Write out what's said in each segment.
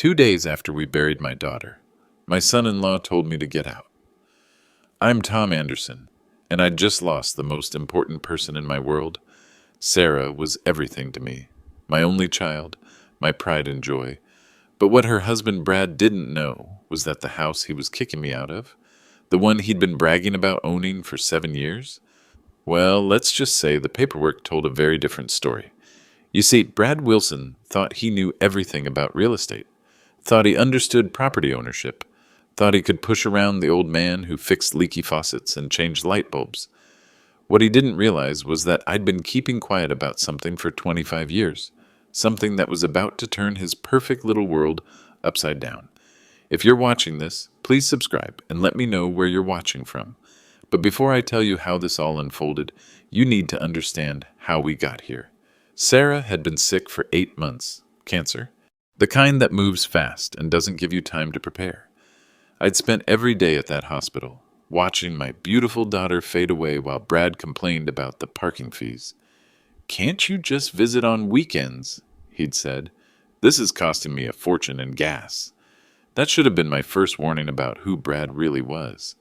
2 days after we buried my daughter, my son-in-law told me to get out. I'm Tom Anderson, and I'd just lost the most important person in my world. Sarah was everything to me, my only child, my pride and joy. But what her husband Brad didn't know was that the house he was kicking me out of, the one he'd been bragging about owning for 7 years, well, let's just say the paperwork told a very different story. You see, Brad Wilson thought he knew everything about real estate, thought he understood property ownership, thought he could push around the old man who fixed leaky faucets and changed light bulbs. What he didn't realize was that I'd been keeping quiet about something for 25 years, something that was about to turn his perfect little world upside down. If you're watching this, please subscribe and let me know where you're watching from. But before I tell you how this all unfolded, you need to understand how we got here. Sarah had been sick for 8 months, cancer, the kind that moves fast and doesn't give you time to prepare. I'd spent every day at that hospital, watching my beautiful daughter fade away while Brad complained about the parking fees. "Can't you just visit on weekends?" he'd said. "This is costing me a fortune in gas." That should have been my first warning about who Brad really was.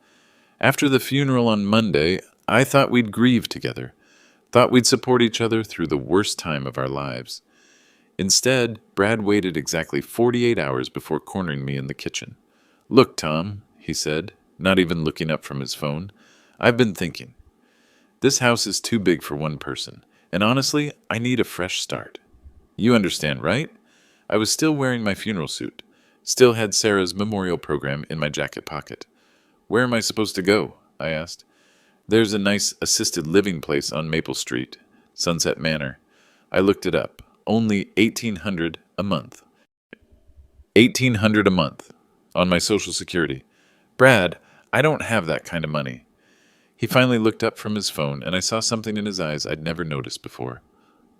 After the funeral on Monday, I thought we'd grieve together, thought we'd support each other through the worst time of our lives. Instead, Brad waited exactly 48 hours before cornering me in the kitchen. "Look, Tom," he said, not even looking up from his phone, "I've been thinking. This house is too big for one person, and honestly, I need a fresh start. You understand, right?" I was still wearing my funeral suit, still had Sarah's memorial program in my jacket pocket. "Where am I supposed to go?" I asked. "There's a nice assisted living place on Maple Street, Sunset Manor." I looked it up. Only $1,800 a month. $1,800 a month on my Social Security. "Brad, I don't have that kind of money." He finally looked up from his phone, and I saw something in his eyes I'd never noticed before.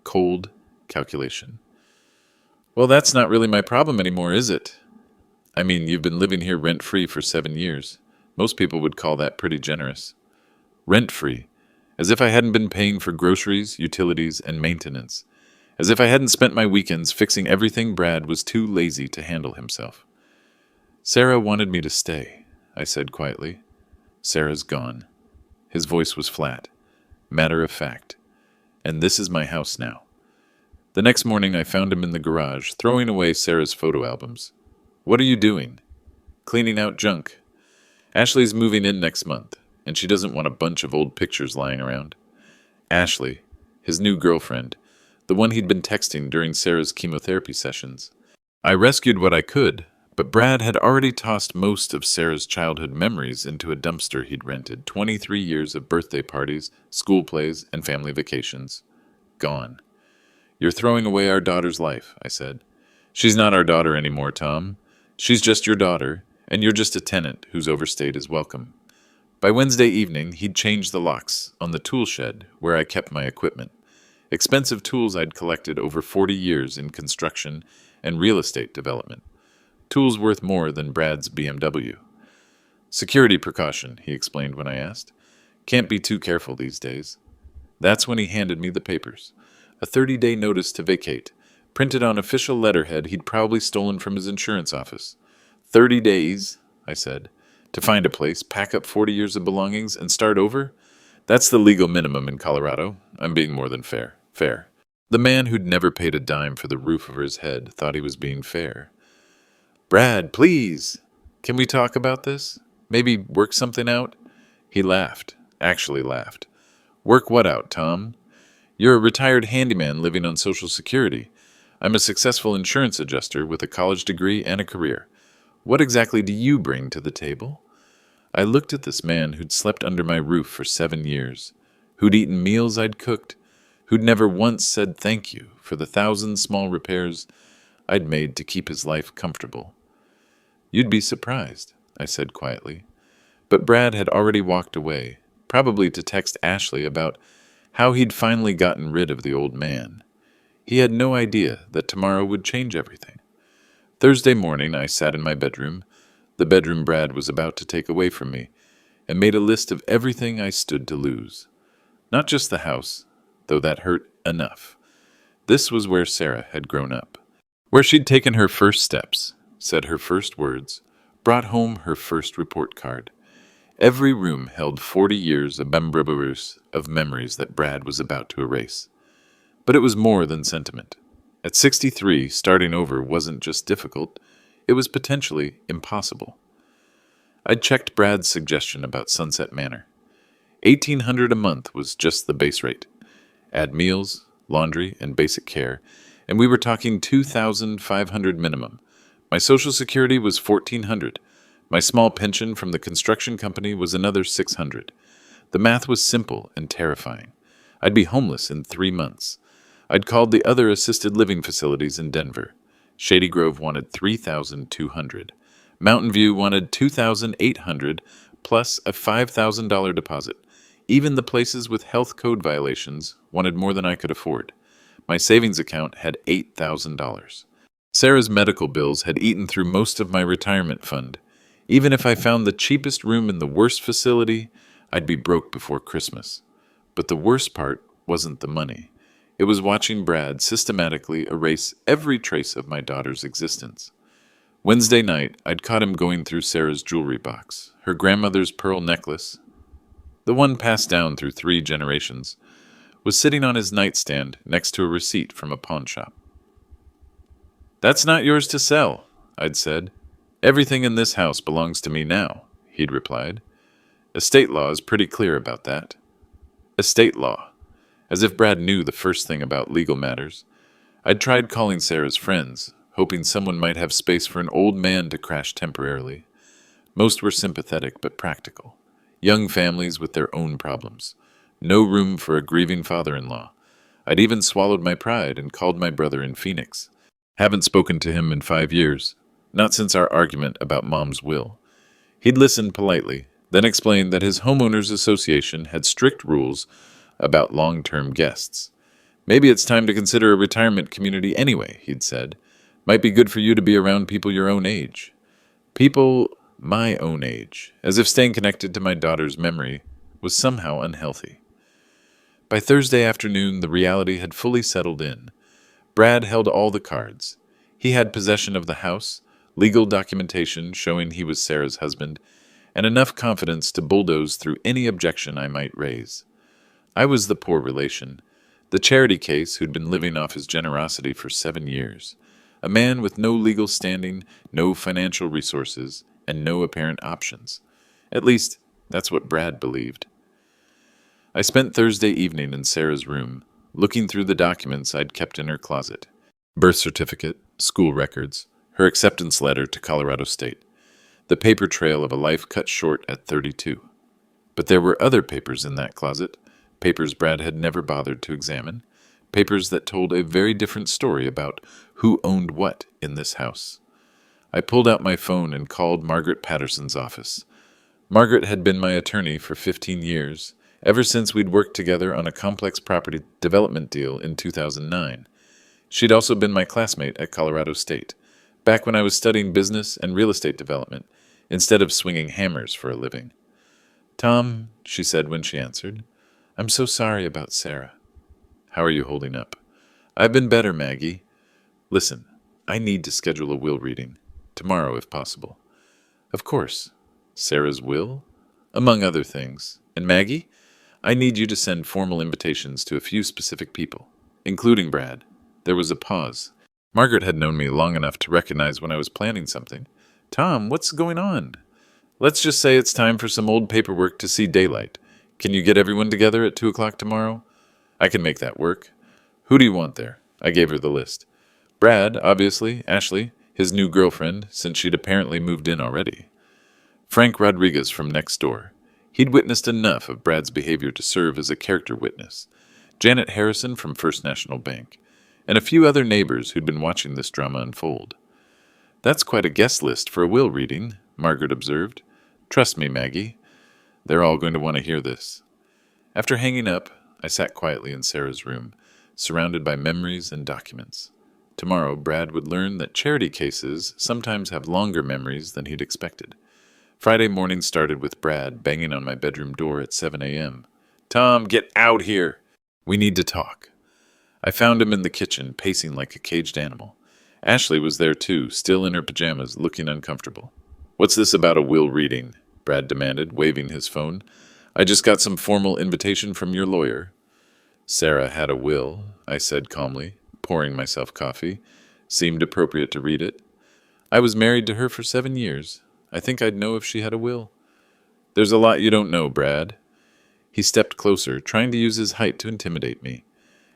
Cold calculation. "Well, that's not really my problem anymore, is it? I mean, you've been living here rent-free for 7 years. Most people would call that pretty generous." Rent-free. As if I hadn't been paying for groceries, utilities, and maintenance. As if I hadn't spent my weekends fixing everything Brad was too lazy to handle himself. "Sarah wanted me to stay," I said quietly. "Sarah's gone." His voice was flat, matter of fact. "And this is my house now." The next morning I found him in the garage, throwing away Sarah's photo albums. "What are you doing?" "Cleaning out junk. Ashley's moving in next month, and she doesn't want a bunch of old pictures lying around." Ashley, his new girlfriend, the one he'd been texting during Sarah's chemotherapy sessions. I rescued what I could, but Brad had already tossed most of Sarah's childhood memories into a dumpster he'd rented. 23 years of birthday parties, school plays, and family vacations. Gone. "You're throwing away our daughter's life," I said. "She's not our daughter anymore, Tom. She's just your daughter, and you're just a tenant who's overstayed his welcome." By Wednesday evening, he'd changed the locks on the tool shed where I kept my equipment. Expensive tools I'd collected over 40 years in construction and real estate development. Tools worth more than Brad's BMW. "Security precaution," he explained when I asked. "Can't be too careful these days." That's when he handed me the papers. A 30-day notice to vacate, printed on official letterhead he'd probably stolen from his insurance office. 30 days, I said, to find a place, pack up 40 years of belongings, and start over? That's the legal minimum in Colorado. I'm being more than fair. Fair. The man who'd never paid a dime for the roof over his head thought he was being fair. "Brad, please! Can we talk about this? Maybe work something out?" He laughed. Actually laughed. "Work what out, Tom? You're a retired handyman living on Social Security. I'm a successful insurance adjuster with a college degree and a career. What exactly do you bring to the table?" I looked at this man who'd slept under my roof for 7 years, who'd eaten meals I'd cooked, who'd never once said thank you for the 1,000 small repairs I'd made to keep his life comfortable. "You'd be surprised," I said quietly. But Brad had already walked away, probably to text Ashley about how he'd finally gotten rid of the old man. He had no idea that tomorrow would change everything. Thursday morning, I sat in my bedroom, the bedroom Brad was about to take away from me, and made a list of everything I stood to lose. Not just the house, though that hurt enough. This was where Sarah had grown up, where she'd taken her first steps, said her first words, brought home her first report card. Every room held 40 years of memories that Brad was about to erase. But it was more than sentiment. At 63, starting over wasn't just difficult, it was potentially impossible. I'd checked Brad's suggestion about Sunset Manor. $1,800 a month was just the base rate. Add meals, laundry, and basic care, and we were talking $2,500 minimum. My Social Security was $1,400. My small pension from the construction company was another $600. The math was simple and terrifying. I'd be homeless in 3 months. I'd called the other assisted living facilities in Denver. Shady Grove wanted $3,200. Mountain View wanted $2,800 plus a $5,000 deposit. Even the places with health code violations wanted more than I could afford. My savings account had $8,000. Sarah's medical bills had eaten through most of my retirement fund. Even if I found the cheapest room in the worst facility, I'd be broke before Christmas. But the worst part wasn't the money. It was watching Brad systematically erase every trace of my daughter's existence. Wednesday night, I'd caught him going through Sarah's jewelry box. Her grandmother's pearl necklace, the one passed down through 3 generations, was sitting on his nightstand next to a receipt from a pawn shop. "That's not yours to sell," I'd said. "Everything in this house belongs to me now," he'd replied. Estate law is pretty clear about that. Estate law. As if Brad knew the first thing about legal matters. I'd tried calling Sarah's friends, hoping someone might have space for an old man to crash temporarily. Most were sympathetic but practical. Young families with their own problems. No room for a grieving father-in-law. I'd even swallowed my pride and called my brother in Phoenix. Haven't spoken to him in 5 years. Not since our argument about Mom's will. He'd listened politely, then explained that his homeowners association had strict rules about long-term guests. "Maybe it's time to consider a retirement community anyway," he'd said. "Might be good for you to be around people your own age." People my own age, as if staying connected to my daughter's memory was somehow unhealthy. By Thursday afternoon, the reality had fully settled in. Brad held all the cards. He had possession of the house, legal documentation showing he was Sarah's husband, and enough confidence to bulldoze through any objection I might raise. I was the poor relation, the charity case who'd been living off his generosity for 7 years, a man with no legal standing, no financial resources, and no apparent options. At least, that's what Brad believed. I spent Thursday evening in Sarah's room, looking through the documents I'd kept in her closet. Birth certificate, school records, her acceptance letter to Colorado State, the paper trail of a life cut short at 32. But there were other papers in that closet, papers Brad had never bothered to examine, papers that told a very different story about who owned what in this house. I pulled out my phone and called Margaret Patterson's office. Margaret had been my attorney for 15 years, ever since we'd worked together on a complex property development deal in 2009. She'd also been my classmate at Colorado State, back when I was studying business and real estate development, instead of swinging hammers for a living. "Tom," she said when she answered, "I'm so sorry about Sarah." "How are you holding up?" "I've been better, Maggie. Listen, I need to schedule a will reading. Tomorrow, if possible." "Of course. Sarah's will?" "Among other things. And Maggie, I need you to send formal invitations to a few specific people, including Brad." There was a pause. Margaret had known me long enough to recognize when I was planning something. "Tom, what's going on?" "Let's just say it's time for some old paperwork to see daylight. Can you get everyone together at 2 o'clock tomorrow?" "I can make that work." "Who do you want there?" I gave her the list. "Brad, obviously, Ashley, his new girlfriend, since she'd apparently moved in already. Frank Rodriguez from next door. He'd witnessed enough of Brad's behavior to serve as a character witness. Janet Harrison from First National Bank. And a few other neighbors who'd been watching this drama unfold. "That's quite a guest list for a will reading," Margaret observed. "Trust me, Maggie. They're all going to want to hear this." After hanging up, I sat quietly in Sarah's room, surrounded by memories and documents. Tomorrow, Brad would learn that charity cases sometimes have longer memories than he'd expected. Friday morning started with Brad banging on my bedroom door at 7 a.m. "Tom, get out here! We need to talk." I found him in the kitchen, pacing like a caged animal. Ashley was there too, still in her pajamas, looking uncomfortable. "What's this about a will reading?" Brad demanded, waving his phone. "I just got some formal invitation from your lawyer." "Sarah had a will," I said calmly, pouring myself coffee. Seemed appropriate to read it. "I was married to her for 7 years. I think I'd know if she had a will." "There's a lot you don't know, Brad." He stepped closer, trying to use his height to intimidate me.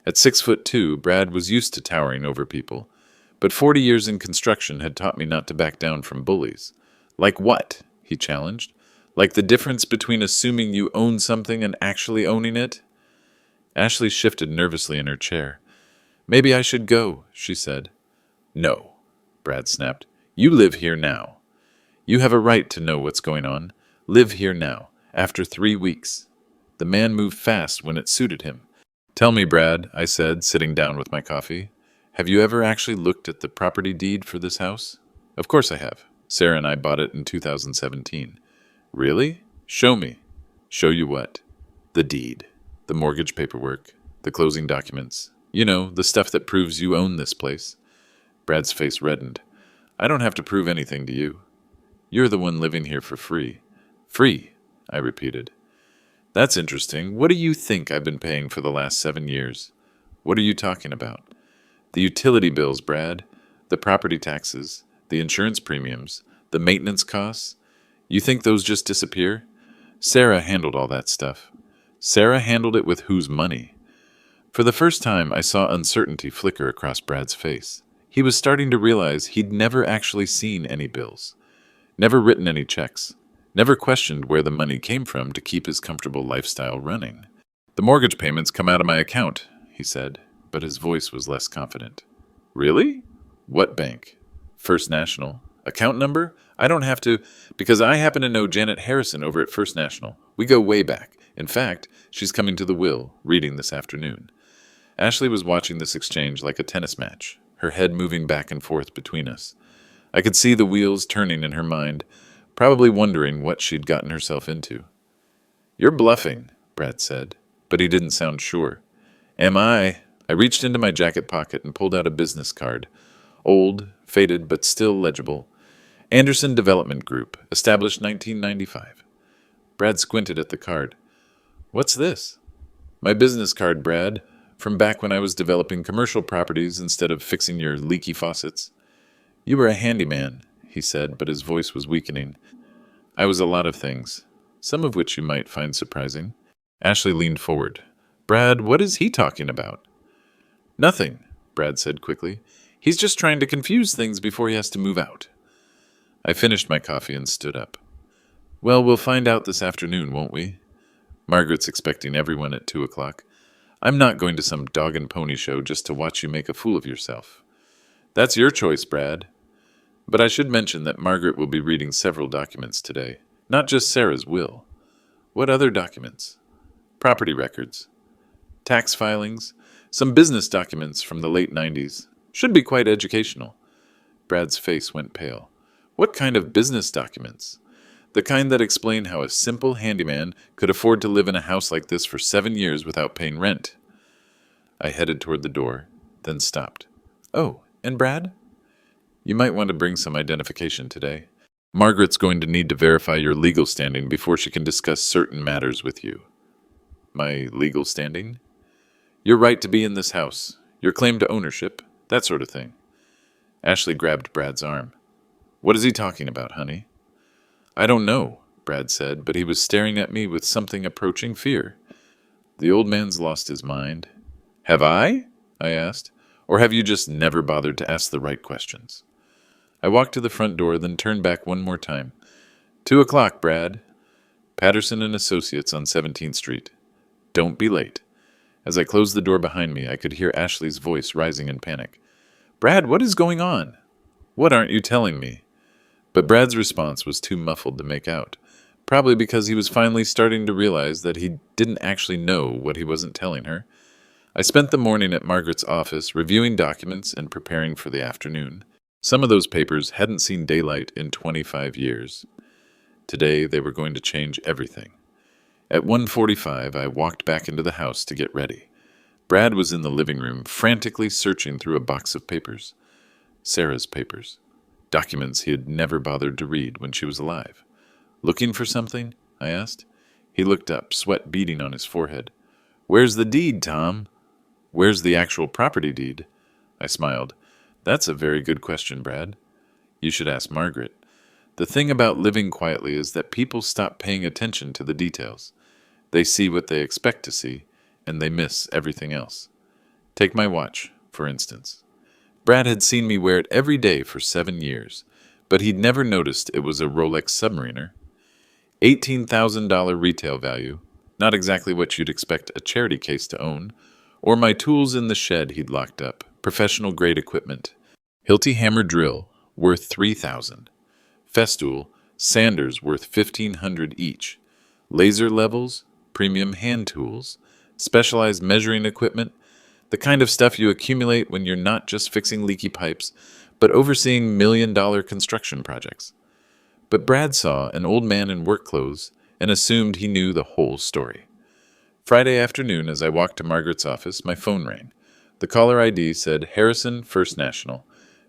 At 6'2", Brad was used to towering over people, but 40 years in construction had taught me not to back down from bullies. "Like what?" he challenged. "Like the difference between assuming you own something and actually owning it?" Ashley shifted nervously in her chair. "Maybe I should go," she said. "No," Brad snapped. "You live here now. You have a right to know what's going on. Live here now, after 3 weeks." The man moved fast when it suited him. "Tell me, Brad," I said, sitting down with my coffee. "Have you ever actually looked at the property deed for this house?" "Of course I have. Sarah and I bought it in 2017. "Really? Show me." "Show you what?" "The deed. The mortgage paperwork. The closing documents. You know, the stuff that proves you own this place." Brad's face reddened. "I don't have to prove anything to you. You're the one living here for free." "Free," I repeated. "That's interesting. What do you think I've been paying for the last 7 years?" "What are you talking about?" "The utility bills, Brad. The property taxes. The insurance premiums. The maintenance costs. You think those just disappear? Sarah handled all that stuff." "Sarah handled it with whose money?" For the first time, I saw uncertainty flicker across Brad's face. He was starting to realize he'd never actually seen any bills, never written any checks, never questioned where the money came from to keep his comfortable lifestyle running. "The mortgage payments come out of my account," he said, but his voice was less confident. "Really? What bank?" "First National. Account number? I don't have to, because I happen to know Janet Harrison over at First National. We go way back. In fact, she's coming to the will, reading this afternoon." Ashley was watching this exchange like a tennis match, her head moving back and forth between us. I could see the wheels turning in her mind, probably wondering what she'd gotten herself into. "You're bluffing," Brad said, but he didn't sound sure. "Am I?" I reached into my jacket pocket and pulled out a business card. Old, faded, but still legible. "Anderson Development Group, established 1995. Brad squinted at the card. "What's this?" "My business card, Brad, from back when I was developing commercial properties instead of fixing your leaky faucets." "You were a handyman," he said, but his voice was weakening. "I was a lot of things, some of which you might find surprising." Ashley leaned forward. "Brad, what is he talking about?" "Nothing," Brad said quickly. "He's just trying to confuse things before he has to move out." I finished my coffee and stood up. "Well, we'll find out this afternoon, won't we? Margaret's expecting everyone at 2 o'clock. I'm not going to some dog and pony show just to watch you make a fool of yourself." "That's your choice, Brad. But I should mention that Margaret will be reading several documents today, not just Sarah's will." "What other documents?" "Property records, tax filings, some business documents from the late 90s. Should be quite educational." Brad's face went pale. "What kind of business documents?" "The kind that explain how a simple handyman could afford to live in a house like this for 7 years without paying rent." I headed toward the door, then stopped. "Oh, and Brad? You might want to bring some identification today. Margaret's going to need to verify your legal standing before she can discuss certain matters with you." "My legal standing?" "Your right to be in this house, your claim to ownership, that sort of thing." Ashley grabbed Brad's arm. "What is he talking about, honey?" "I don't know," Brad said, but he was staring at me with something approaching fear. "The old man's lost his mind." "Have I?" I asked. "Or have you just never bothered to ask the right questions?" I walked to the front door, then turned back one more time. 2 o'clock, Brad. Patterson and Associates on 17th Street. Don't be late." As I closed the door behind me, I could hear Ashley's voice rising in panic. "Brad, what is going on?" "What aren't you telling me?" But Brad's response was too muffled to make out, probably because he was finally starting to realize that he didn't actually know what he wasn't telling her. I spent the morning at Margaret's office reviewing documents and preparing for the afternoon. Some of those papers hadn't seen daylight in 25 years. Today they were going to change everything. At 1:45, I walked back into the house to get ready. Brad was in the living room, frantically searching through a box of papers. Sarah's papers. Documents he had never bothered to read when she was alive. "Looking for something?" I asked. He looked up, sweat beading on his forehead. "Where's the deed, Tom?" "Where's the actual property deed?" I smiled. "That's a very good question, Brad. You should ask Margaret. The thing about living quietly is that people stop paying attention to the details. They see what they expect to see, and they miss everything else. Take my watch, for instance. Brad had seen me wear it every day for 7 years, but he'd never noticed it was a Rolex Submariner. $18,000 retail value, not exactly what you'd expect a charity case to own, or my tools in the shed he'd locked up, professional-grade equipment. Hilti hammer drill, worth $3,000. Festool, sanders worth $1,500 each. Laser levels, premium hand tools, specialized measuring equipment, the kind of stuff you accumulate when you're not just fixing leaky pipes, but overseeing million-dollar construction projects. But Brad saw an old man in work clothes and assumed he knew the whole story. Friday afternoon, as I walked to Margaret's office, my phone rang. The caller ID said, "Harrison, First National."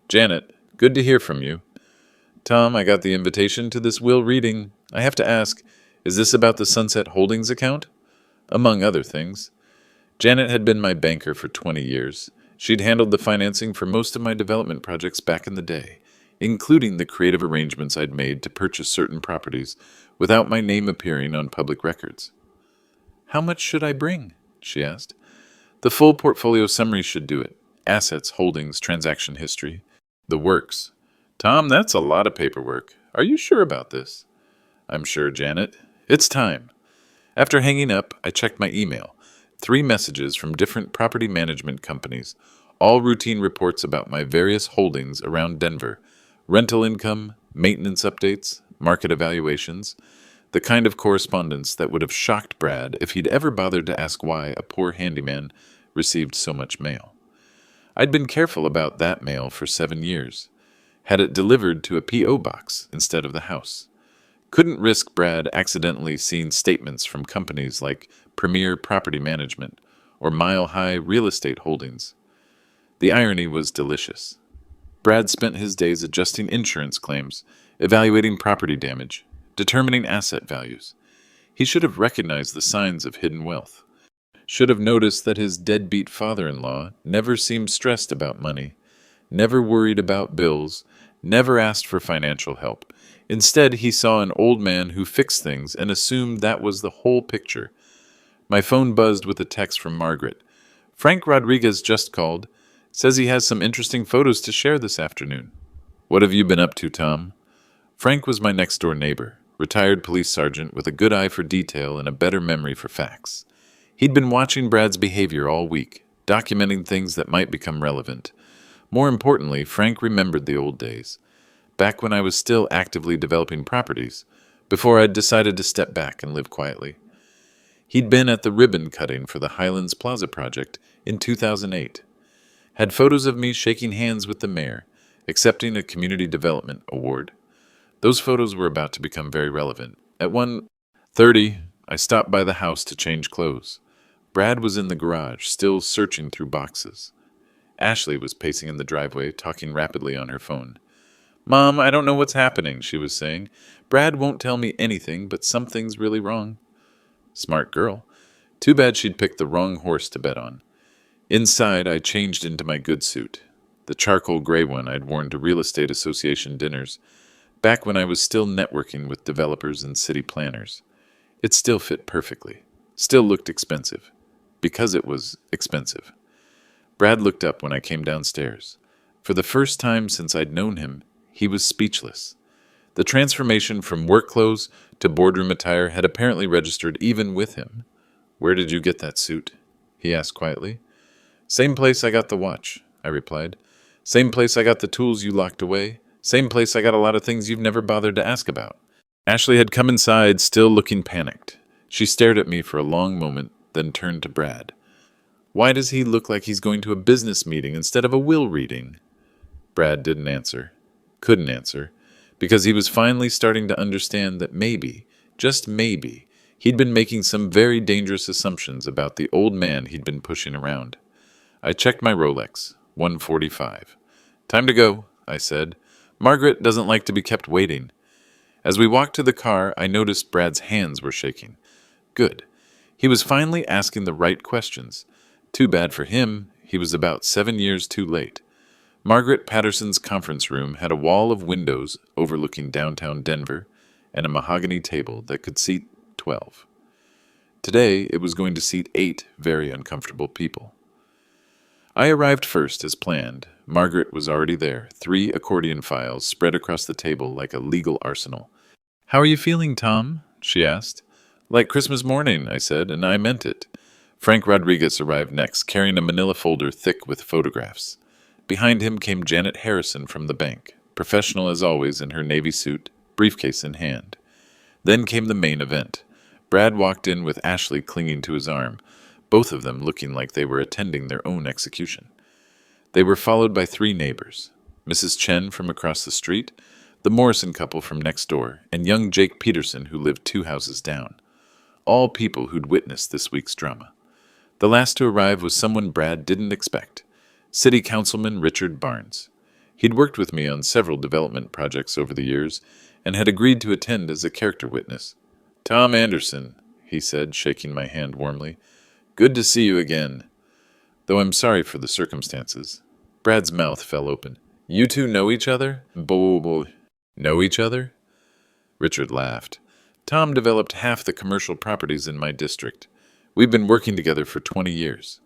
"Janet, good to hear from you." "Tom, I got the invitation to this will reading. I have to ask, is this about the Sunset Holdings account?" "Among other things." Janet had been my banker for 20 years. She'd handled the financing for most of my development projects back in the day, including the creative arrangements I'd made to purchase certain properties without my name appearing on public records. "How much should I bring?" she asked. "The full portfolio summary should do it. Assets, holdings, transaction history. The works." "Tom, that's a lot of paperwork. Are you sure about this?" "I'm sure, Janet. It's time." After hanging up, I checked my email. 3 messages from different property management companies, all routine reports about my various holdings around Denver, rental income, maintenance updates, market evaluations, the kind of correspondence that would have shocked Brad if he'd ever bothered to ask why a poor handyman received so much mail. I'd been careful about that mail for 7 years. Had it delivered to a P.O. box instead of the house. Couldn't risk Brad accidentally seeing statements from companies like Premier Property Management or Mile High Real Estate Holdings. The irony was delicious. Brad spent his days adjusting insurance claims, evaluating property damage, determining asset values. He should have recognized the signs of hidden wealth. Should have noticed that his deadbeat father-in-law never seemed stressed about money, never worried about bills, never asked for financial help. Instead, he saw an old man who fixed things and assumed that was the whole picture. My phone buzzed with a text from Margaret. "Frank Rodriguez just called. Says he has some interesting photos to share this afternoon." "What have you been up to, Tom?" Frank was my next-door neighbor, retired police sergeant with a good eye for detail and a better memory for facts. He'd been watching Brad's behavior all week, documenting things that might become relevant. More importantly, Frank remembered the old days, back when I was still actively developing properties, before I'd decided to step back and live quietly. He'd been at the ribbon cutting for the Highlands Plaza project in 2008. Had photos of me shaking hands with the mayor, accepting a community development award. Those photos were about to become very relevant. At 1:30, I stopped by the house to change clothes. Brad was in the garage, still searching through boxes. Ashley was pacing in the driveway, talking rapidly on her phone. "Mom, I don't know what's happening," she was saying. "Brad won't tell me anything, but something's really wrong." Smart girl. Too bad she'd picked the wrong horse to bet on. Inside, I changed into my good suit, the charcoal gray one I'd worn to real estate association dinners, back when I was still networking with developers and city planners. It still fit perfectly, still looked expensive, because it was expensive. Brad looked up when I came downstairs. For the first time since I'd known him, he was speechless. The transformation from work clothes to boardroom attire had apparently registered even with him. "Where did you get that suit?" he asked quietly. "Same place I got the watch," I replied. "Same place I got the tools you locked away. Same place I got a lot of things you've never bothered to ask about." Ashley had come inside, still looking panicked. She stared at me for a long moment, then turned to Brad. "Why does he look like he's going to a business meeting instead of a will reading?" Brad didn't answer. Couldn't answer. Because he was finally starting to understand that maybe, just maybe, he'd been making some very dangerous assumptions about the old man he'd been pushing around. I checked my Rolex. 1:45. "Time to go," I said. Margaret doesn't like to be kept waiting. As we walked to the car, I noticed Brad's hands were shaking. Good. He was finally asking the right questions. Too bad for him, he was about 7 years too late. Margaret Patterson's conference room had a wall of windows overlooking downtown Denver and a mahogany table that could seat 12. Today, it was going to seat 8 very uncomfortable people. I arrived first, as planned. Margaret was already there, 3 accordion files spread across the table like a legal arsenal. "How are you feeling, Tom?" she asked. "Like Christmas morning," I said, and I meant it. Frank Rodriguez arrived next, carrying a manila folder thick with photographs. Behind him came Janet Harrison from the bank, professional as always in her navy suit, briefcase in hand. Then came the main event. Brad walked in with Ashley clinging to his arm, both of them looking like they were attending their own execution. They were followed by 3 neighbors, Mrs. Chen from across the street, the Morrison couple from next door, and young Jake Peterson who lived 2 houses down. All people who'd witnessed this week's drama. The last to arrive was someone Brad didn't expect, City Councilman Richard Barnes. He'd worked with me on several development projects over the years and had agreed to attend as a character witness. "Tom Anderson," he said, shaking my hand warmly. "Good to see you again. Though I'm sorry for the circumstances." Brad's mouth fell open. "You two know each other?" "Know each other?" Richard laughed. "Tom developed half the commercial properties in my district. We've been working together for 20 years.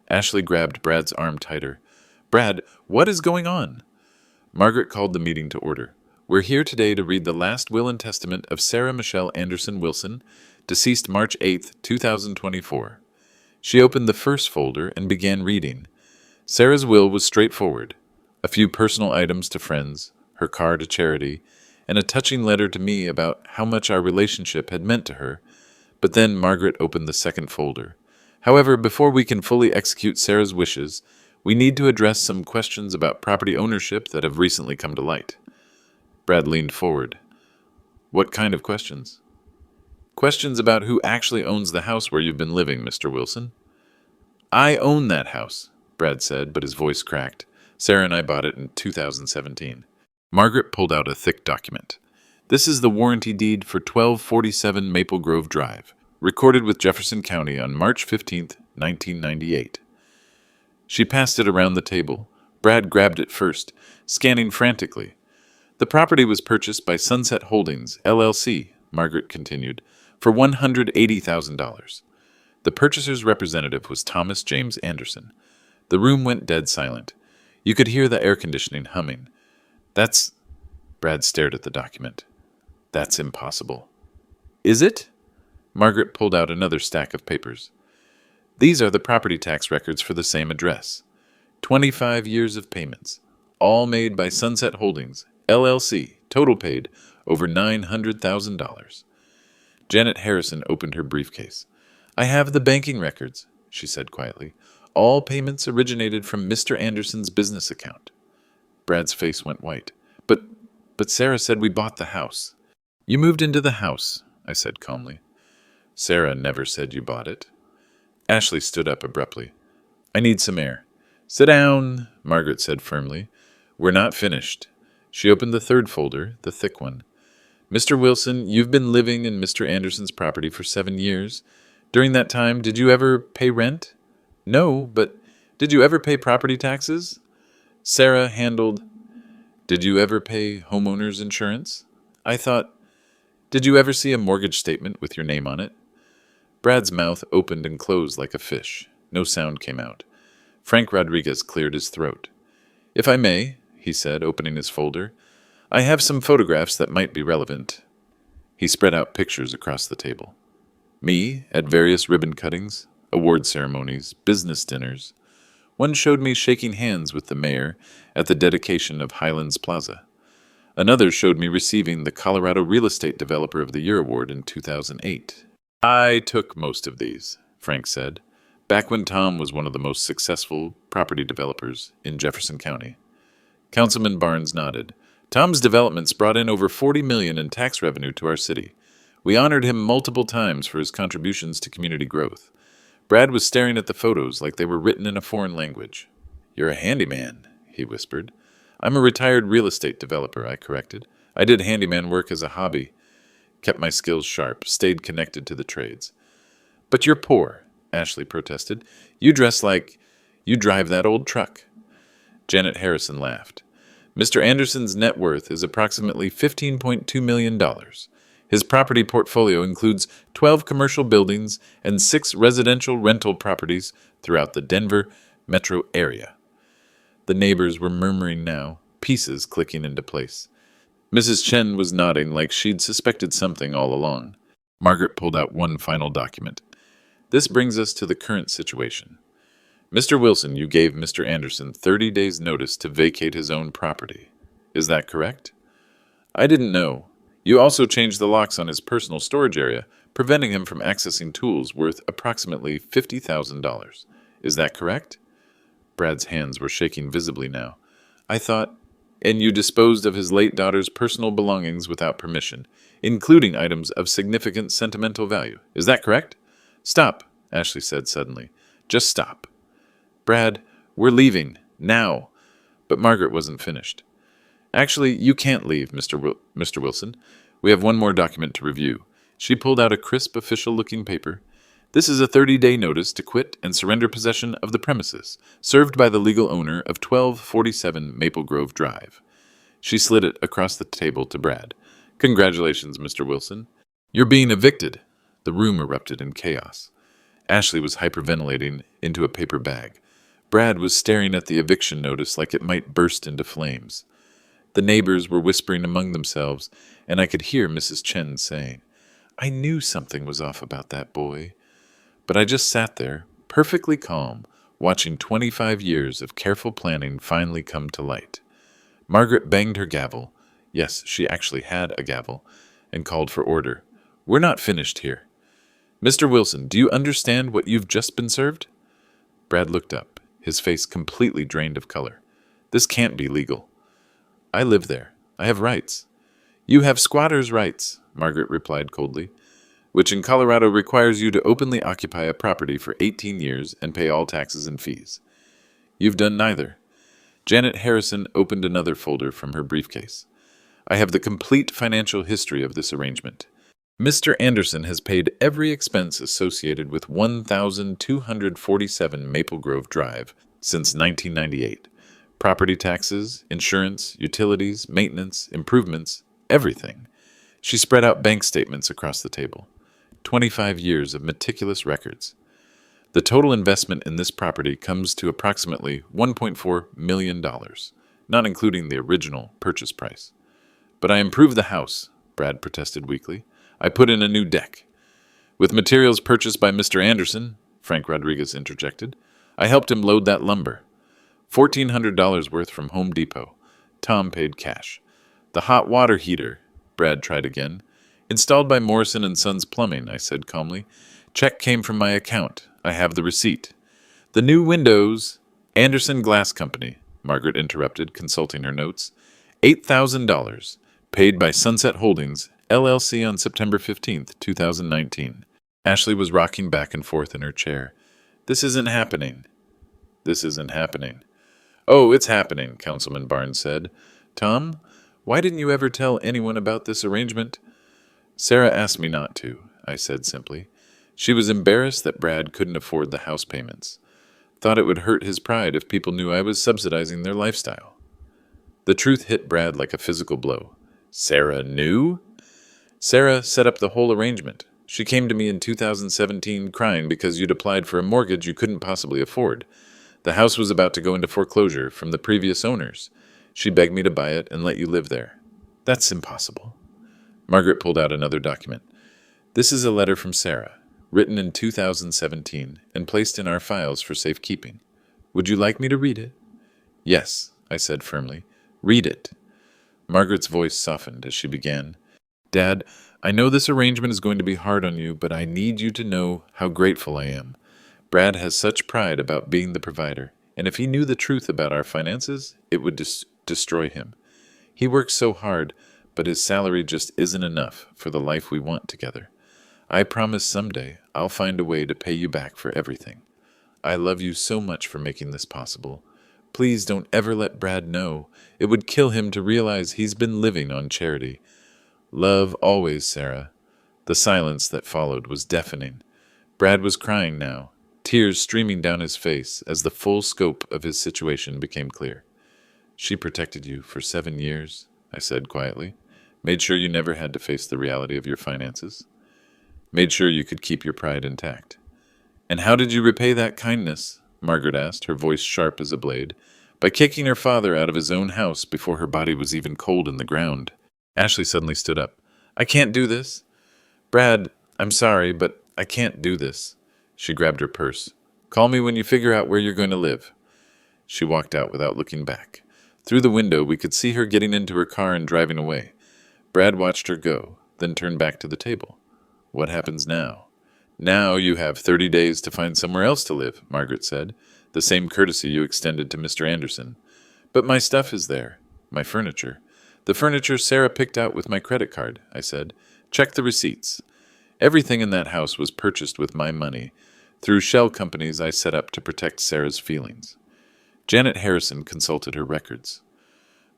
Ashley grabbed Brad's arm tighter. "Brad, what is going on?" Margaret called the meeting to order. "We're here today to read the last will and testament of Sarah Michelle Anderson Wilson, deceased March 8, 2024. She opened the first folder and began reading. Sarah's will was straightforward. A few personal items to friends, her car to charity, and a touching letter to me about how much our relationship had meant to her. But then Margaret opened the second folder. However, before we can fully execute Sarah's wishes, we need to address some questions about property ownership that have recently come to light." Brad leaned forward. "What kind of questions?" "Questions about who actually owns the house where you've been living, Mr. Wilson." "I own that house," Brad said, but his voice cracked. "Sarah and I bought it in 2017. Margaret pulled out a thick document. "This is the warranty deed for 1247 Maple Grove Drive, recorded with Jefferson County on March 15, 1998. She passed it around the table. Brad grabbed it first, scanning frantically. "The property was purchased by Sunset Holdings, LLC," Margaret continued, "for $180,000. The purchaser's representative was Thomas James Anderson. The room went dead silent. You could hear the air conditioning humming. "That's—" Brad stared at the document. "That's impossible." "Is it?" Margaret pulled out another stack of papers. "These are the property tax records for the same address. 25 years of payments, all made by Sunset Holdings, LLC, total paid over $900,000. Janet Harrison opened her briefcase. "I have the banking records," she said quietly. "All payments originated from Mr. Anderson's business account." Brad's face went white. But Sarah said we bought the house." "You moved into the house," I said calmly. "Sarah never said you bought it." Ashley stood up abruptly. "I need some air." "Sit down," Margaret said firmly. "We're not finished." She opened the third folder, the thick one. "Mr. Wilson, you've been living in Mr. Anderson's property for 7 years. During that time, did you ever pay rent?" "No, but did you ever pay property taxes?" Sarah handled. "Did you ever pay homeowner's insurance?" I thought. "Did you ever see a mortgage statement with your name on it?" Brad's mouth opened and closed like a fish. No sound came out. Frank Rodriguez cleared his throat. "If I may," he said, opening his folder, "I have some photographs that might be relevant." He spread out pictures across the table. Me at various ribbon cuttings, award ceremonies, business dinners. One showed me shaking hands with the mayor at the dedication of Highlands Plaza. Another showed me receiving the Colorado Real Estate Developer of the Year award in 2008. "I took most of these," Frank said, "back when Tom was one of the most successful property developers in Jefferson County." Councilman Barnes nodded. "Tom's developments brought in over $40 million in tax revenue to our city. We honored him multiple times for his contributions to community growth." Brad was staring at the photos like they were written in a foreign language. "You're a handyman," he whispered. I'm a retired real estate developer, I corrected. I did handyman work as a hobby, kept my skills sharp, stayed connected to the trades. But you're poor, Ashley protested. You dress like you drive that old truck. Janet Harrison laughed. Mr. Anderson's net worth is approximately $15.2 million. His property portfolio includes 12 commercial buildings and 6 residential rental properties throughout the Denver metro area. The neighbors were murmuring now, pieces clicking into place. Mrs. Chen was nodding like she'd suspected something all along. Margaret pulled out one final document. This brings us to the current situation. Mr. Wilson, you gave Mr. Anderson 30 days' notice to vacate his own property. Is that correct? I didn't know. You also changed the locks on his personal storage area, preventing him from accessing tools worth approximately $50,000. Is that correct? Brad's hands were shaking visibly now. I thought, and you disposed of his late daughter's personal belongings without permission, including items of significant sentimental value. Is that correct? Stop, Ashley said suddenly. Just stop. Brad, we're leaving, now. But Margaret wasn't finished. Actually, you can't leave, Mr. Wilson. We have one more document to review. She pulled out a crisp, official-looking paper. This is a 30-day notice to quit and surrender possession of the premises, served by the legal owner of 1247 Maple Grove Drive. She slid it across the table to Brad. Congratulations, Mr. Wilson. You're being evicted. The room erupted in chaos. Ashley was hyperventilating into a paper bag. Brad was staring at the eviction notice like it might burst into flames. The neighbors were whispering among themselves, and I could hear Mrs. Chen saying, I knew something was off about that boy. But I just sat there, perfectly calm, watching 25 years of careful planning finally come to light. Margaret banged her gavel. Yes, she actually had a gavel, and called for order. We're not finished here. Mr. Wilson, do you understand what you've just been served? Brad looked up, his face completely drained of color. This can't be legal. I live there. I have rights. You have squatter's rights, Margaret replied coldly, which in Colorado requires you to openly occupy a property for 18 years and pay all taxes and fees. You've done neither. Janet Harrison opened another folder from her briefcase. I have the complete financial history of this arrangement. Mr. Anderson has paid every expense associated with 1,247 Maple Grove Drive since 1998. Property taxes, insurance, utilities, maintenance, improvements, everything. She spread out bank statements across the table. 25 years of meticulous records. The total investment in this property comes to approximately $1.4 million, not including the original purchase price. But I improved the house, Brad protested weakly. I put in a new deck. With materials purchased by Mr. Anderson, Frank Rodriguez interjected, I helped him load that lumber. $1,400 worth from Home Depot. Tom paid cash. The hot water heater, Brad tried again. Installed by Morrison and Sons Plumbing, I said calmly. Check came from my account. I have the receipt. The new windows, Anderson Glass Company, Margaret interrupted, consulting her notes. $8,000, paid by Sunset Holdings, LLC on September 15th, 2019. Ashley was rocking back and forth in her chair. This isn't happening. This isn't happening. Oh, it's happening, Councilman Barnes said. Tom, why didn't you ever tell anyone about this arrangement? Sarah asked me not to, I said simply. She was embarrassed that Brad couldn't afford the house payments. Thought it would hurt his pride if people knew I was subsidizing their lifestyle. The truth hit Brad like a physical blow. Sarah knew? Sarah set up the whole arrangement. She came to me in 2017 crying because you'd applied for a mortgage you couldn't possibly afford. The house was about to go into foreclosure from the previous owners. She begged me to buy it and let you live there. That's impossible. Margaret pulled out another document. This is a letter from Sarah, written in 2017 and placed in our files for safekeeping. Would you like me to read it? Yes, I said firmly. Read it. Margaret's voice softened as she began. Dad, I know this arrangement is going to be hard on you, but I need you to know how grateful I am. Brad has such pride about being the provider, and if he knew the truth about our finances, it would destroy him. He works so hard, but his salary just isn't enough for the life we want together. I promise someday I'll find a way to pay you back for everything. I love you so much for making this possible. Please don't ever let Brad know. It would kill him to realize he's been living on charity. Love always, Sarah. The silence that followed was deafening. Brad was crying now, tears streaming down his face as the full scope of his situation became clear. She protected you for 7 years, I said quietly. Made sure you never had to face the reality of your finances. Made sure you could keep your pride intact. And how did you repay that kindness? Margaret asked, her voice sharp as a blade. By kicking her father out of his own house before her body was even cold in the ground. Ashley suddenly stood up. I can't do this. Brad, I'm sorry, but I can't do this. She grabbed her purse. Call me when you figure out where you're going to live. She walked out without looking back. Through the window, we could see her getting into her car and driving away. Brad watched her go, then turned back to the table. What happens now? Now you have 30 days to find somewhere else to live, Margaret said, the same courtesy you extended to Mr. Anderson. But my stuff is there, my furniture. The furniture Sarah picked out with my credit card, I said. Check the receipts. Everything in that house was purchased with my money, through shell companies I set up to protect Sarah's feelings. Janet Harrison consulted her records.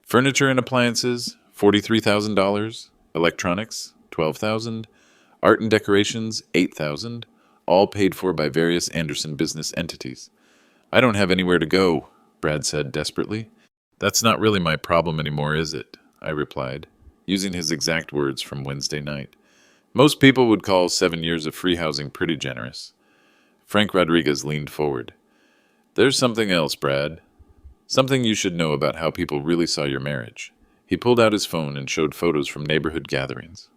Furniture and appliances, $43,000. Electronics, $12,000. Art and decorations, $8,000. All paid for by various Anderson business entities. I don't have anywhere to go, Brad said desperately. That's not really my problem anymore, is it? I replied, using his exact words from Wednesday night. Most people would call 7 years of free housing pretty generous. Frank Rodriguez leaned forward. There's something else, Brad. Something you should know about how people really saw your marriage. He pulled out his phone and showed photos from neighborhood gatherings.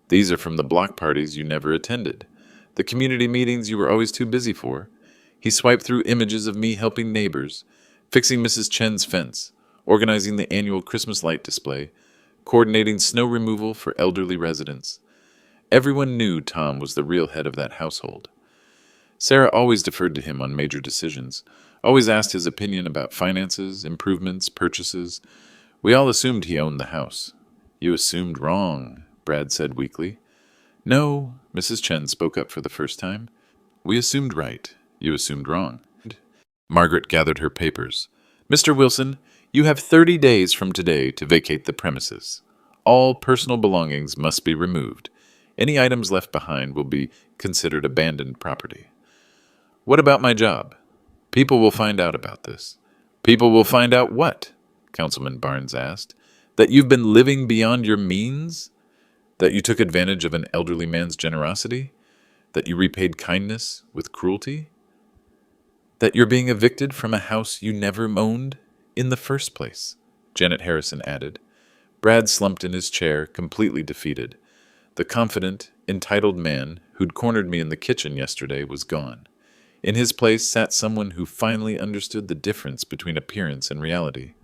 These are from the block parties you never attended, the community meetings you were always too busy for. He swiped through images of me helping neighbors, fixing Mrs. Chen's fence, organizing the annual Christmas light display, coordinating snow removal for elderly residents. Everyone knew Tom was the real head of that household. Sarah always deferred to him on major decisions, always asked his opinion about finances, improvements, purchases. We all assumed he owned the house. You assumed wrong, Brad said weakly. No, Mrs. Chen spoke up for the first time. We assumed right. You assumed wrong. Margaret gathered her papers. Mr. Wilson, you have 30 days from today to vacate the premises. All personal belongings must be removed. Any items left behind will be considered abandoned property. What about my job? People will find out about this. People will find out what? Councilman Barnes asked. That you've been living beyond your means? That you took advantage of an elderly man's generosity? That you repaid kindness with cruelty? That you're being evicted from a house you never owned in the first place? Janet Harrison added. Brad slumped in his chair, completely defeated. The confident, entitled man who'd cornered me in the kitchen yesterday was gone. In his place sat someone who finally understood the difference between appearance and reality.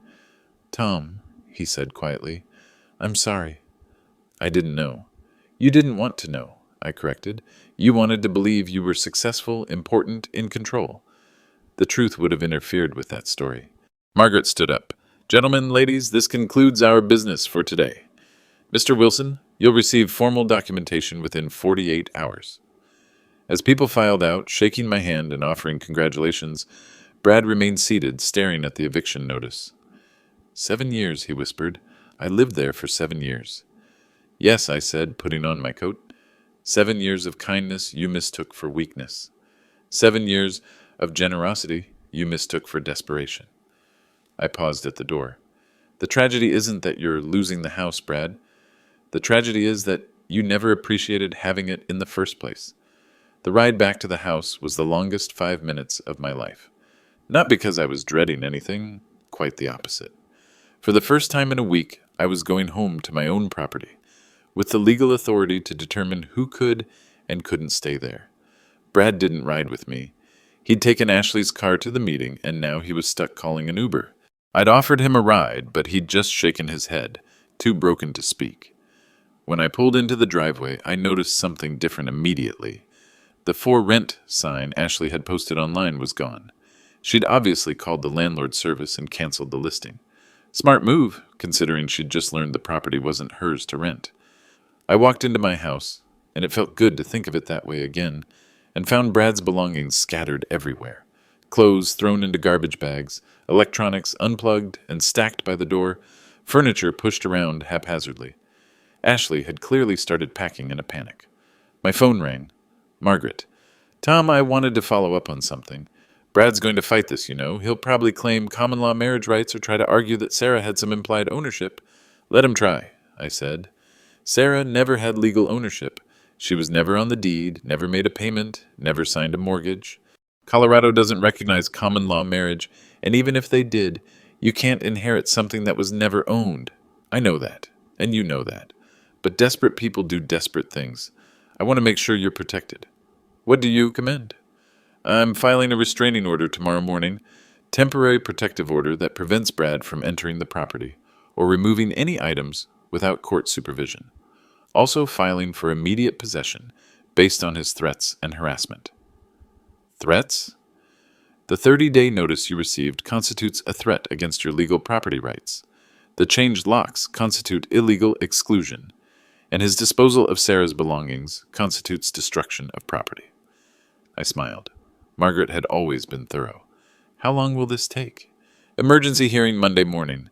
Tom, he said quietly, I'm sorry. I didn't know. You didn't want to know, I corrected. You wanted to believe you were successful, important, in control. The truth would have interfered with that story. Margaret stood up. Gentlemen, ladies, this concludes our business for today. Mr. Wilson, you'll receive formal documentation within 48 hours. As people filed out, shaking my hand and offering congratulations, Brad remained seated, staring at the eviction notice. 7 years, he whispered. I lived there for 7 years. Yes, I said, putting on my coat. 7 years of kindness you mistook for weakness. 7 years of generosity you mistook for desperation. I paused at the door. The tragedy isn't that you're losing the house, Brad. The tragedy is that you never appreciated having it in the first place. The ride back to the house was the longest 5 minutes of my life. Not because I was dreading anything, quite the opposite. For the first time in a week, I was going home to my own property, with the legal authority to determine who could and couldn't stay there. Brad didn't ride with me. He'd taken Ashley's car to the meeting, and now he was stuck calling an Uber. I'd offered him a ride, but he'd just shaken his head, too broken to speak. When I pulled into the driveway, I noticed something different immediately. The for rent sign Ashley had posted online was gone. She'd obviously called the landlord service and canceled the listing. Smart move, considering she'd just learned the property wasn't hers to rent. I walked into my house, and it felt good to think of it that way again, and found Brad's belongings scattered everywhere. Clothes thrown into garbage bags, electronics unplugged and stacked by the door, furniture pushed around haphazardly. Ashley had clearly started packing in a panic. My phone rang. Margaret. Tom, I wanted to follow up on something. Brad's going to fight this, you know. He'll probably claim common law marriage rights or try to argue that Sarah had some implied ownership. Let him try, I said. Sarah never had legal ownership. She was never on the deed, never made a payment, never signed a mortgage. Colorado doesn't recognize common law marriage, and even if they did, you can't inherit something that was never owned. I know that, and you know that. But desperate people do desperate things. I want to make sure you're protected. What do you commend? I'm filing a restraining order tomorrow morning, temporary protective order that prevents Brad from entering the property or removing any items without court supervision. Also filing for immediate possession based on his threats and harassment. Threats? The 30-day notice you received constitutes a threat against your legal property rights. The changed locks constitute illegal exclusion, and his disposal of Sarah's belongings constitutes destruction of property. I smiled. Margaret had always been thorough. How long will this take? Emergency hearing Monday morning.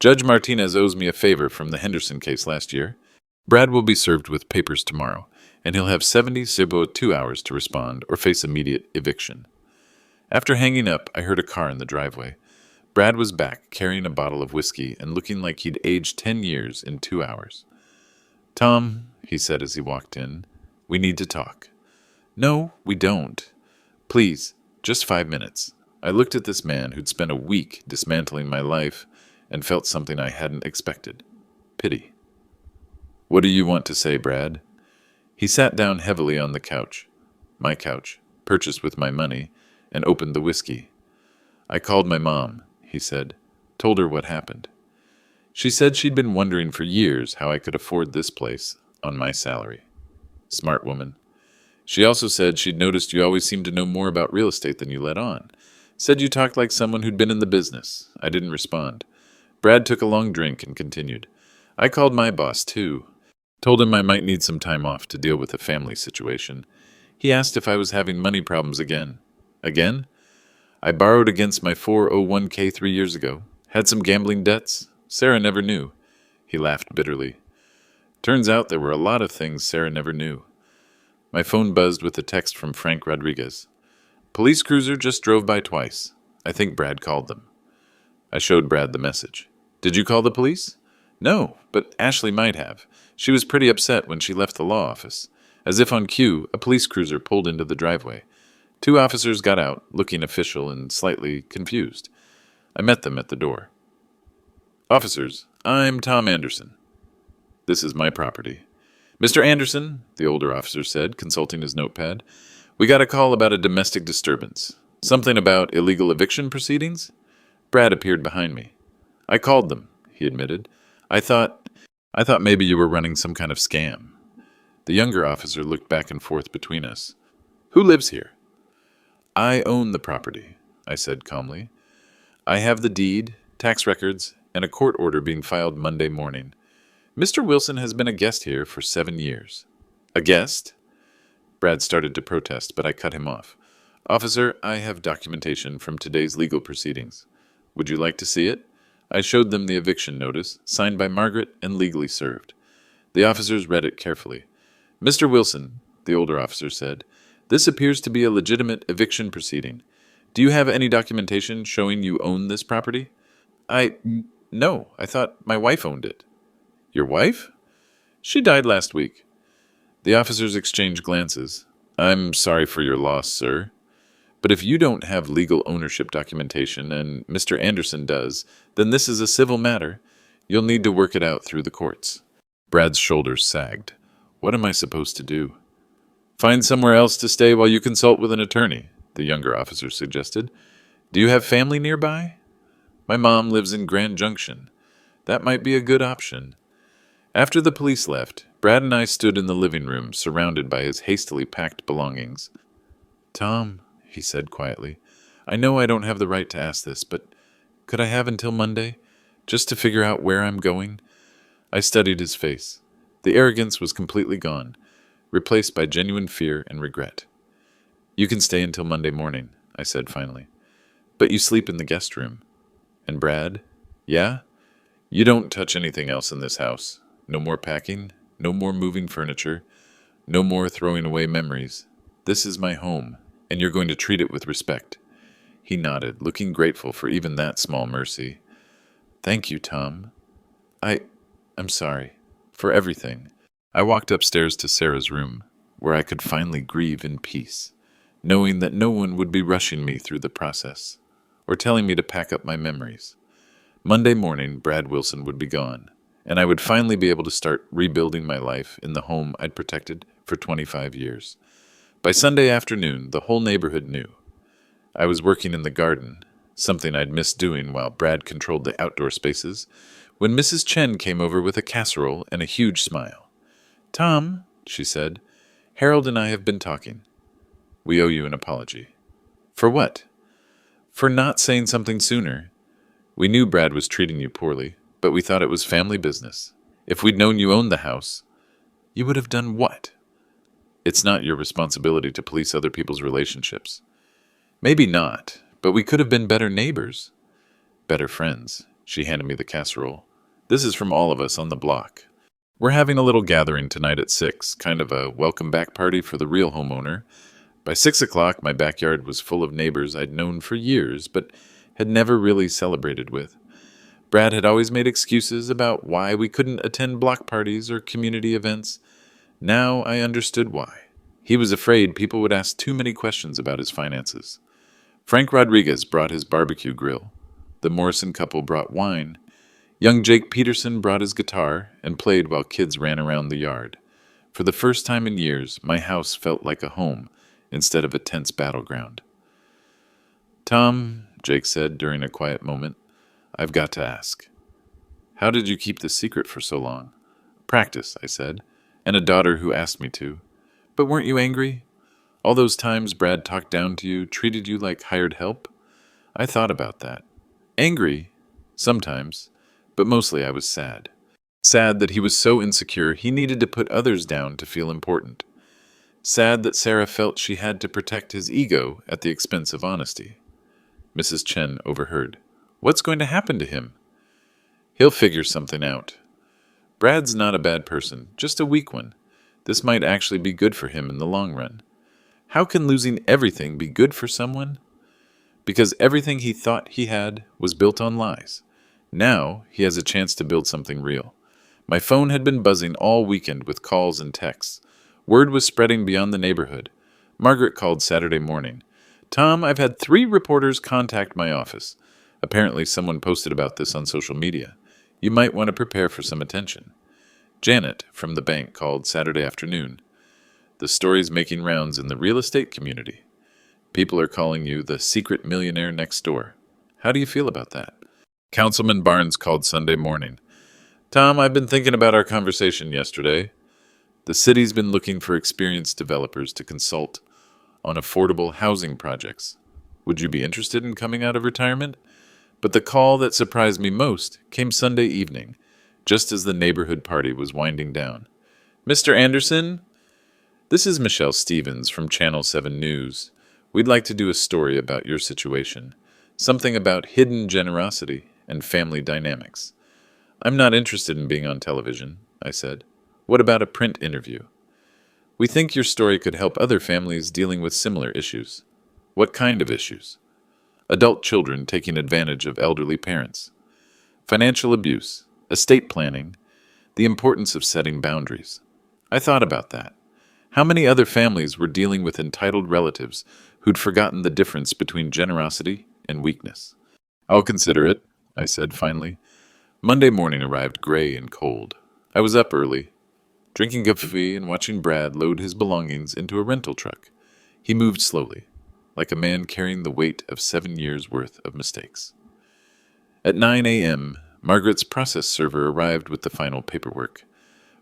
Judge Martinez owes me a favor from the Henderson case last year. Brad will be served with papers tomorrow, and he'll have 72 hours to respond or face immediate eviction. After hanging up, I heard a car in the driveway. Brad was back, carrying a bottle of whiskey and looking like he'd aged 10 years in 2 hours. Tom, he said as he walked in, we need to talk. No, we don't. Please, just 5 minutes. I looked at this man who'd spent a week dismantling my life and felt something I hadn't expected. Pity. What do you want to say, Brad? He sat down heavily on the couch, my couch, purchased with my money, and opened the whiskey. I called my mom, he said, told her what happened. She said she'd been wondering for years how I could afford this place on my salary. Smart woman. She also said she'd noticed you always seemed to know more about real estate than you let on. Said you talked like someone who'd been in the business. I didn't respond. Brad took a long drink and continued. I called my boss, too. Told him I might need some time off to deal with a family situation. He asked if I was having money problems again. Again? I borrowed against my 401k 3 years ago. Had some gambling debts. Sarah never knew. He laughed bitterly. Turns out there were a lot of things Sarah never knew. My phone buzzed with a text from Frank Rodriguez. Police cruiser just drove by twice. I think Brad called them. I showed Brad the message. Did you call the police? No, but Ashley might have. She was pretty upset when she left the law office. As if on cue, a police cruiser pulled into the driveway. 2 officers got out, looking official and slightly confused. I met them at the door. Officers, I'm Tom Anderson. This is my property. Mr. Anderson, the older officer said, consulting his notepad, we got a call about a domestic disturbance. Something about illegal eviction proceedings? Brad appeared behind me. I called them, he admitted. I thought maybe you were running some kind of scam. The younger officer looked back and forth between us. Who lives here? I own the property, I said calmly. I have the deed, tax records, and a court order being filed Monday morning. Mr. Wilson has been a guest here for 7 years. A guest? Brad started to protest, but I cut him off. Officer, I have documentation from today's legal proceedings. Would you like to see it? I showed them the eviction notice, signed by Margaret and legally served. The officers read it carefully. Mr. Wilson, the older officer said, this appears to be a legitimate eviction proceeding. Do you have any documentation showing you own this property? No, I thought my wife owned it. Your wife? She died last week. The officers exchanged glances. I'm sorry for your loss, sir. But if you don't have legal ownership documentation and Mr. Anderson does, then this is a civil matter. You'll need to work it out through the courts. Brad's shoulders sagged. What am I supposed to do? Find somewhere else to stay while you consult with an attorney, the younger officer suggested. Do you have family nearby? My mom lives in Grand Junction. That might be a good option. After the police left, Brad and I stood in the living room, surrounded by his hastily packed belongings. Tom, he said quietly, I know I don't have the right to ask this, but could I have until Monday, just to figure out where I'm going? I studied his face. The arrogance was completely gone, replaced by genuine fear and regret. You can stay until Monday morning, I said finally. But you sleep in the guest room. And Brad? Yeah? You don't touch anything else in this house. No more packing, no more moving furniture, no more throwing away memories. This is my home, and you're going to treat it with respect. He nodded, looking grateful for even that small mercy. Thank you, Tom. I'm sorry. For everything. I walked upstairs to Sarah's room, where I could finally grieve in peace, knowing that no one would be rushing me through the process, or telling me to pack up my memories. Monday morning, Brad Wilson would be gone, and I would finally be able to start rebuilding my life in the home I'd protected for 25 years. By Sunday afternoon, the whole neighborhood knew. I was working in the garden, something I'd missed doing while Brad controlled the outdoor spaces, when Mrs. Chen came over with a casserole and a huge smile. Tom, she said, Harold and I have been talking. We owe you an apology. For what? For not saying something sooner. We knew Brad was treating you poorly, but we thought it was family business. If we'd known you owned the house, you would have done what? It's not your responsibility to police other people's relationships. Maybe not, but we could have been better neighbors. Better friends. She handed me the casserole. This is from all of us on the block. We're having a little gathering tonight at 6, kind of a welcome back party for the real homeowner. By 6 o'clock, my backyard was full of neighbors I'd known for years, but had never really celebrated with. Brad had always made excuses about why we couldn't attend block parties or community events. Now I understood why. He was afraid people would ask too many questions about his finances. Frank Rodriguez brought his barbecue grill. The Morrison couple brought wine. Young Jake Peterson brought his guitar and played while kids ran around the yard. For the first time in years, my house felt like a home instead of a tense battleground. Tom, Jake said during a quiet moment, I've got to ask. How did you keep this secret for so long? Practice, I said, and a daughter who asked me to. But weren't you angry? All those times Brad talked down to you, treated you like hired help? I thought about that. Angry? Sometimes. But mostly I was sad. Sad that he was so insecure he needed to put others down to feel important. Sad that Sarah felt she had to protect his ego at the expense of honesty. Mrs. Chen overheard. What's going to happen to him? He'll figure something out. Brad's not a bad person, just a weak one. This might actually be good for him in the long run. How can losing everything be good for someone? Because everything he thought he had was built on lies. Now he has a chance to build something real. My phone had been buzzing all weekend with calls and texts. Word was spreading beyond the neighborhood. Margaret called Saturday morning. Tom, I've had 3 reporters contact my office. Apparently someone posted about this on social media. You might want to prepare for some attention. Janet from the bank called Saturday afternoon. The story's making rounds in the real estate community. People are calling you the secret millionaire next door. How do you feel about that? Councilman Barnes called Sunday morning. Tom, I've been thinking about our conversation yesterday. The city's been looking for experienced developers to consult on affordable housing projects. Would you be interested in coming out of retirement? But the call that surprised me most came Sunday evening, just as the neighborhood party was winding down. Mr. Anderson? This is Michelle Stevens from Channel 7 News. We'd like to do a story about your situation. Something about hidden generosity and family dynamics. I'm not interested in being on television, I said. What about a print interview? We think your story could help other families dealing with similar issues. What kind of issues? Adult children taking advantage of elderly parents. Financial abuse, estate planning, the importance of setting boundaries. I thought about that. How many other families were dealing with entitled relatives who'd forgotten the difference between generosity and weakness? I'll consider it, I said finally. Monday morning arrived gray and cold. I was up early, drinking coffee and watching Brad load his belongings into a rental truck. He moved slowly, like a man carrying the weight of 7 years' worth of mistakes. At 9 a.m., Margaret's process server arrived with the final paperwork.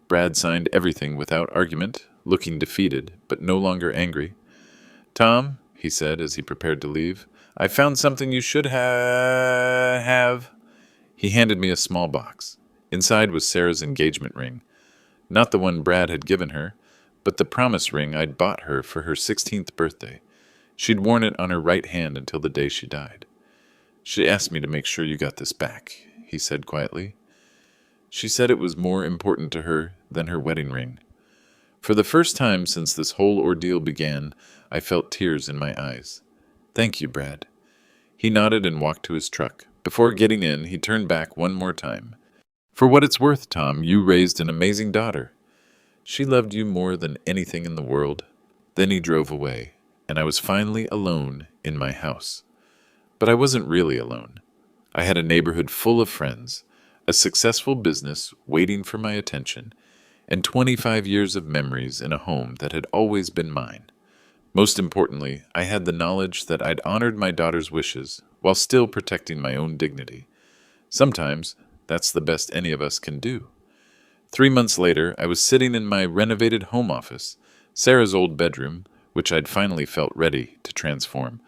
Brad signed everything without argument, looking defeated, but no longer angry. Tom, he said as he prepared to leave, I found something you should have. He handed me a small box. Inside was Sarah's engagement ring. Not the one Brad had given her, but the promise ring I'd bought her for her 16th birthday. She'd worn it on her right hand until the day she died. She asked me to make sure you got this back, he said quietly. She said it was more important to her than her wedding ring. For the first time since this whole ordeal began, I felt tears in my eyes. Thank you, Brad. He nodded and walked to his truck. Before getting in, he turned back one more time. For what it's worth, Tom, you raised an amazing daughter. She loved you more than anything in the world. Then he drove away, and I was finally alone in my house. But I wasn't really alone. I had a neighborhood full of friends, a successful business waiting for my attention, and 25 years of memories in a home that had always been mine. Most importantly, I had the knowledge that I'd honored my daughter's wishes while still protecting my own dignity. Sometimes, that's the best any of us can do. 3 months later, I was sitting in my renovated home office, Sarah's old bedroom, which I'd finally felt ready to transform,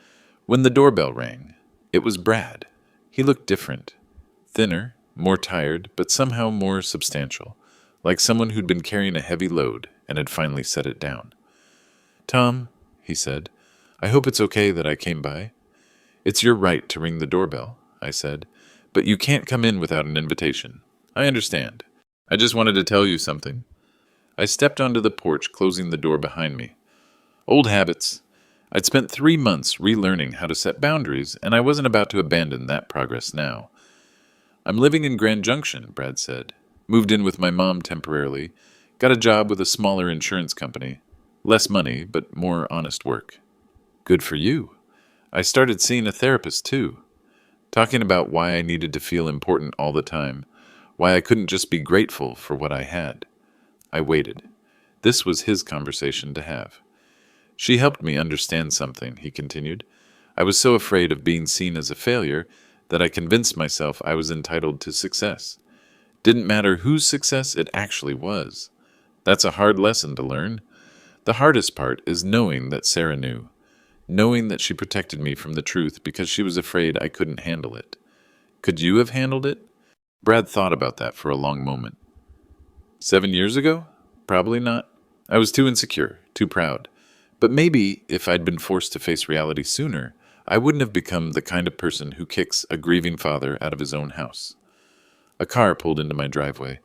when the doorbell rang. It was Brad. He looked different. Thinner, more tired, but somehow more substantial, like someone who'd been carrying a heavy load and had finally set it down. Tom, he said, I hope it's okay that I came by. It's your right to ring the doorbell, I said, but you can't come in without an invitation. I understand. I just wanted to tell you something. I stepped onto the porch, closing the door behind me. Old habits. I'd spent 3 months relearning how to set boundaries, and I wasn't about to abandon that progress now. I'm living in Grand Junction, Brad said. Moved in with my mom temporarily. Got a job with a smaller insurance company. Less money, but more honest work. Good for you. I started seeing a therapist, too. Talking about why I needed to feel important all the time. Why I couldn't just be grateful for what I had. I waited. This was his conversation to have. She helped me understand something, he continued. I was so afraid of being seen as a failure that I convinced myself I was entitled to success. Didn't matter whose success it actually was. That's a hard lesson to learn. The hardest part is knowing that Sarah knew. Knowing that she protected me from the truth because she was afraid I couldn't handle it. Could you have handled it? Brad thought about that for a long moment. 7 years ago? Probably not. I was too insecure, too proud. But maybe if I'd been forced to face reality sooner, I wouldn't have become the kind of person who kicks a grieving father out of his own house. A car pulled into my driveway.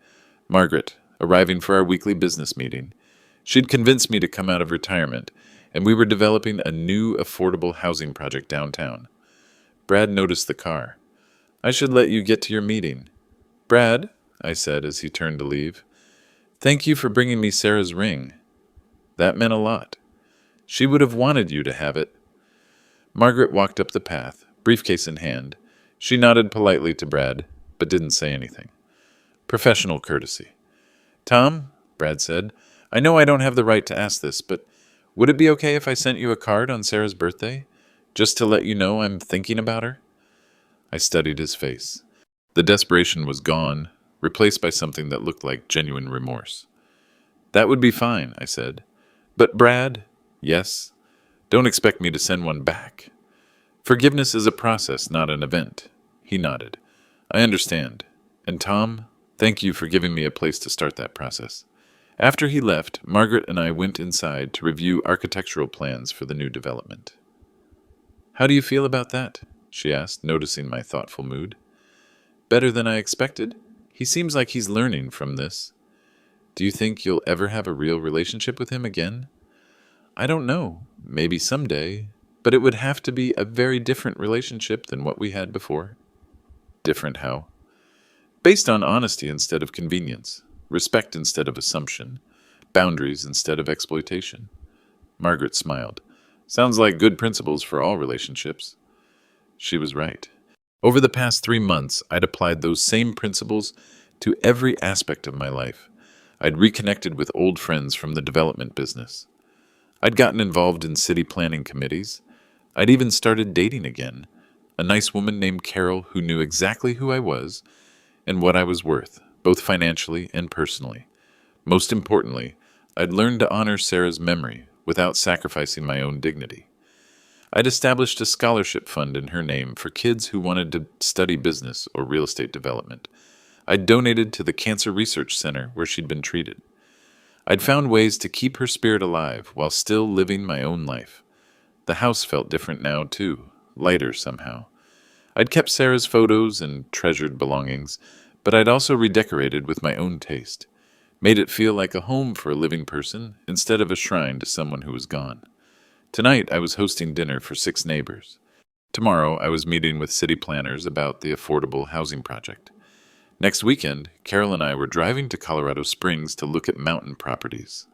Margaret, arriving for our weekly business meeting. She'd convinced me to come out of retirement, and we were developing a new affordable housing project downtown. Brad noticed the car. I should let you get to your meeting. Brad, I said as he turned to leave, thank you for bringing me Sarah's ring. That meant a lot. She would have wanted you to have it. Margaret walked up the path, briefcase in hand. She nodded politely to Brad, but didn't say anything. Professional courtesy. Tom, Brad said, I know I don't have the right to ask this, but would it be okay if I sent you a card on Sarah's birthday? Just to let you know I'm thinking about her? I studied his face. The desperation was gone, replaced by something that looked like genuine remorse. That would be fine, I said. But Brad, yes, don't expect me to send one back. Forgiveness is a process, not an event. He nodded. I understand. And Tom, thank you for giving me a place to start that process. After he left, Margaret and I went inside to review architectural plans for the new development. How do you feel about that? She asked, noticing my thoughtful mood. Better than I expected. He seems like he's learning from this. Do you think you'll ever have a real relationship with him again? I don't know. Maybe someday. But it would have to be a very different relationship than what we had before. Different how? Based on honesty instead of convenience. Respect instead of assumption. Boundaries instead of exploitation. Margaret smiled. Sounds like good principles for all relationships. She was right. Over the past 3 months, I'd applied those same principles to every aspect of my life. I'd reconnected with old friends from the development business. I'd gotten involved in city planning committees. I'd even started dating again. A nice woman named Carol who knew exactly who I was and what I was worth, both financially and personally. Most importantly, I'd learned to honor Sarah's memory without sacrificing my own dignity. I'd established a scholarship fund in her name for kids who wanted to study business or real estate development. I'd donated to the Cancer Research Center where she'd been treated. I'd found ways to keep her spirit alive while still living my own life. The house felt different now, too, lighter somehow. I'd kept Sarah's photos and treasured belongings, but I'd also redecorated with my own taste, made it feel like a home for a living person instead of a shrine to someone who was gone. Tonight, I was hosting dinner for 6 neighbors. Tomorrow, I was meeting with city planners about the affordable housing project. Next weekend, Carol and I were driving to Colorado Springs to look at mountain properties.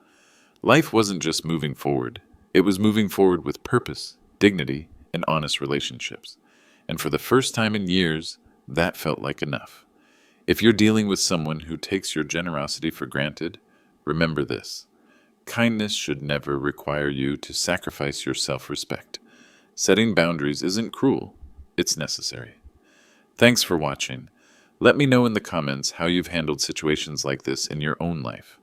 Life wasn't just moving forward, it was moving forward with purpose, dignity, and honest relationships. And for the first time in years, that felt like enough. If you're dealing with someone who takes your generosity for granted, remember this. Kindness should never require you to sacrifice your self-respect. Setting boundaries isn't cruel, it's necessary. Thanks for watching. Let me know in the comments how you've handled situations like this in your own life.